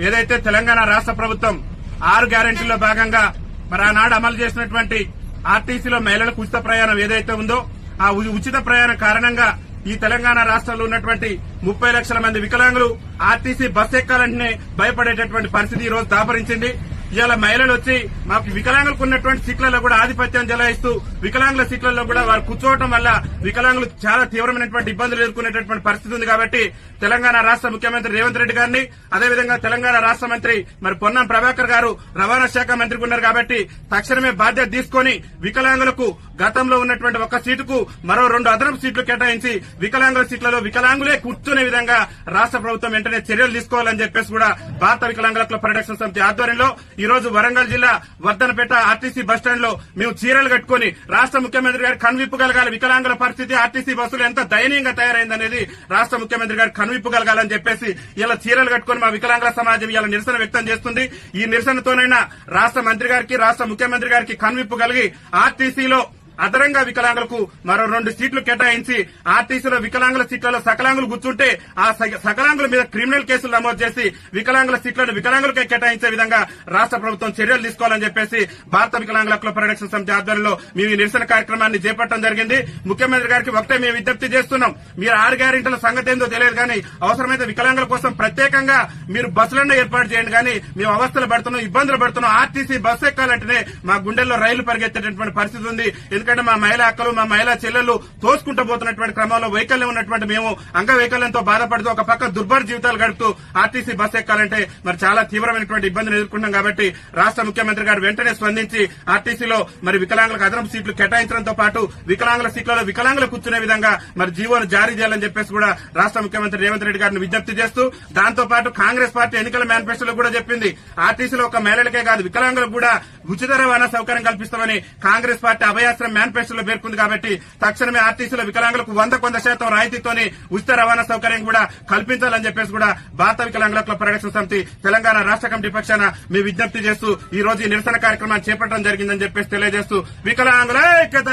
ఏదైతే తెలంగాణ రాష్ట్ర ప్రభుత్వం 6 గ్యారెంటీల్లో భాగంగా మరి ఆనాడు అమలు చేసినటువంటి ఆర్టీసీలో మహిళలకు ఉచిత ప్రయాణం ఏదైతే ఉందో ఆ ఉచిత ప్రయాణం కారణంగా ఈ తెలంగాణ రాష్ట్రంలో ఉన్నటువంటి 30 లక్షల మంది వికలాంగులు ఆర్టీసీ బస్ ఎక్కాలంటేనే భయపడేటటువంటి పరిస్థితి ఈ రోజు దాపరించింది. ఇవాళ మహిళలు వచ్చి మాకు వికలాంగులకు ఉన్నటువంటి సీట్లలో కూడా ఆధిపత్యం చెలాయిస్తూ వికలాంగుల సీట్లలో కూడా వారు కూర్చోవడం వల్ల వికలాంగులు చాలా తీవ్రమైనటువంటి ఇబ్బందులు ఎదుర్కొనేటటువంటి పరిస్థితి ఉంది. కాబట్టి తెలంగాణ రాష్ట్ర ముఖ్యమంత్రి రేవంత్ రెడ్డి గారిని అదేవిధంగా తెలంగాణ రాష్ట్ర మంత్రి మరి పొన్నం ప్రభాకర్ గారు రవాణా శాఖ మంత్రిగా ఉన్నారు కాబట్టి తక్షణమే బాధ్యత తీసుకుని వికలాంగులకు గతంలో ఉన్నటువంటి ఒక సీటుకు మరో 2 అదనపు సీట్లు కేటాయించి వికలాంగుల సీట్లలో వికలాంగులే కూర్చునే విధంగా రాష్ట్ర ప్రభుత్వం వెంటనే చర్యలు తీసుకోవాలని చెప్పేసి కూడా భారత వికలాంగుల హక్కుల పరిరక్షణ సమితి ఆధ్వర్యంలో ఈ రోజు వరంగల్ జిల్లా వర్ధనపేట ఆర్టీసీ బస్టాండ్ లో మేము చీరలు కట్టుకుని రాష్ట్ర ముఖ్యమంత్రి గారు కనువిప్పగలగాలి, వికలాంగుల పరిస్థితి ఆర్టీసీ బస్సులు ఎంత దయనీయంగా తయారైందనేది రాష్ట్ర ముఖ్యమంత్రి గారు కనువిప్పగలగాలని చెప్పేసి ఇలా చీరలు కట్టుకుని మా వికలాంగుల సమాజం ఇలా నిరసన వ్యక్తం చేస్తుంది. ఈ నిరసనతోనైనా రాష్ట్ర మంత్రి గారికి రాష్ట్ర ముఖ్యమంత్రి గారికి కనువిప్పగలిగి ఆర్టీసీలో అదనంగా వికలాంగులకు మరో 2 సీట్లు కేటాయించి ఆర్టీసీలో వికలాంగుల సీట్లలో సకలాంగులు కూర్చుంటే ఆ సకలాంగుల మీద క్రిమినల్ కేసులు నమోదు చేసి వికలాంగుల సీట్లను వికలాంగులకే కేటాయించే విధంగా రాష్ట్ర ప్రభుత్వం చర్యలు తీసుకోవాలని చెప్పేసి భారత వికలాంగుల హక్కుల పరిరక్షణ సమితి ఆధ్వర్యంలో మేము ఈ నిరసన కార్యక్రమాన్ని చేపట్టడం జరిగింది. ముఖ్యమంత్రి గారికి ఒకటే మేము విజ్ఞప్తి చేస్తున్నాం, మీరు 6 గ్యారెంటీల సంగతి ఏందో తెలియదు కానీ అవసరమైతే వికలాంగుల కోసం ప్రత్యేకంగా మీరు బస్సులను ఏర్పాటు చేయండి. కానీ మేము అవస్థలు పడుతున్నాం, ఇబ్బందులు పడుతున్నాం. ఆర్టీసీ బస్సు ఎక్కాలంటేనే మా గుండెల్లో రైలు పరిగెత్తేటటువంటి పరిస్థితి ఉంది. ఎందుకంటే మా మహిళా అక్కలు మా మహిళా చెల్లెళ్లు తోసుకుంటూ పోతున్నటువంటి క్రమంలో వైకల్యం ఉన్నటువంటి మేము అంగవైకల్యంతో బాధపడుతూ ఒక పక్క దుర్భర జీవితాలు గడుపుతూ ఆర్టీసీ బస్సు ఎక్కాలంటే మరి చాలా తీవ్రమైనటువంటి ఇబ్బందులు ఎదుర్కొంటాం. కాబట్టి రాష్ట్ర ముఖ్యమంత్రి గారు వెంటనే స్పందించి ఆర్టీసీలో మరి వికలాంగులకు అదనపు సీట్లు కేటాయించడంతో పాటు వికలాంగుల సీట్లలో వికలాంగులు కూర్చునే విధంగా మరి జీవోను జారీ చేయాలని చెప్పేసి కూడా రాష్ట్ర ముఖ్యమంత్రి రేవంత్ రెడ్డి గారిని విజ్ఞప్తి చేస్తూ దాంతో పాటు కాంగ్రెస్ పార్టీ ఎన్నికల మేనిఫెస్టోలో కూడా చెప్పింది ఆర్టీసీలో ఒక మహిళలకే కాదు వికలాంగులకు కూడా ఉచిత రవాణా సౌకర్యం కల్పిస్తామని కాంగ్రెస్ పార్టీ అభయాస్త్రం మేనిఫెస్టోలో పేర్కొంది. కాబట్టి తక్షణమే ఆర్టీసీలో వికలాంగులకు 100% రాయితీతోని ఉచిత రవాణా సౌకర్యం కూడా కల్పించాలని చెప్పేసి కూడా భారత వికలాంగుల హక్కుల పరిరక్షణ సమితి తెలంగాణ రాష్ట్ర కమిటీ పక్షాన మేము విజ్ఞప్తి చేస్తూ ఈ రోజు ఈ నిరసన కార్యక్రమాన్ని చేపట్టడం జరిగిందని చెప్పేసి తెలియజేస్తూ వికలాంగుల ఐక్యత.